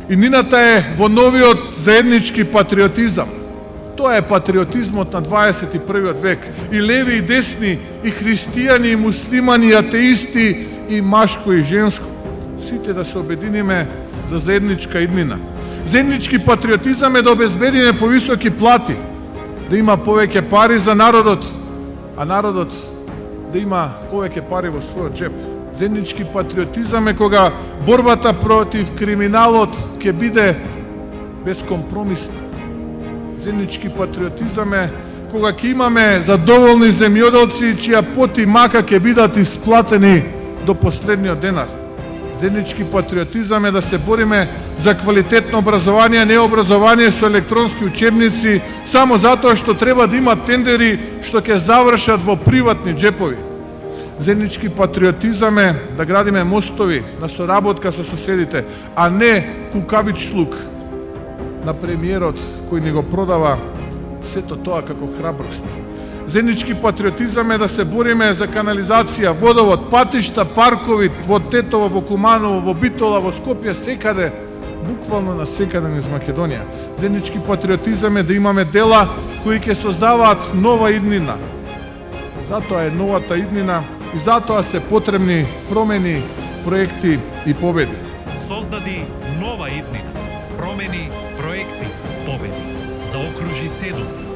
Иднината е во новиот заеднички патриотизам. Тоа е патриотизмот на 21. век. И леви и десни, и христијани, и муслимани, и атеисти, и машко и женско. Сите да се обединиме за заедничка иднина. Заеднички патриотизам е да обезбедиме повисоки плати, да има повеќе пари за народот, а народот да има повеќе пари во својот джеп. Заеднички патриотизам е кога борбата против криминалот ќе биде безкомпромисна. Заеднички патриотизам е кога ќе имаме задоволни земјоделци чија пот и мака ќе бидат исплатени до последниот денар. Заеднички патриотизам е да се бориме за квалитетно образование, не образование со електронски учебници, само затоа што треба да има тендери што ќе завршат во приватни джепови. Заеднички патриотизам е да градиме мостови на соработка со соседите, а не кукавичлук на премиерот кој ни го продава сето тоа како храброст. Заеднички патриотизам е да се бориме за канализација, водовод, патишта, паркови, во Тетово, во Куманово, во Битола, во Скопје, секаде, буквално на секаде низ Македонија. Заеднички патриотизам е да имаме дела кои ќе создаваат нова иднина. Затоа е новата иднина и затоа се потребни промени, проекти и победи. Создади нова иднина. Промени, проекти, победи. Заокружи 7.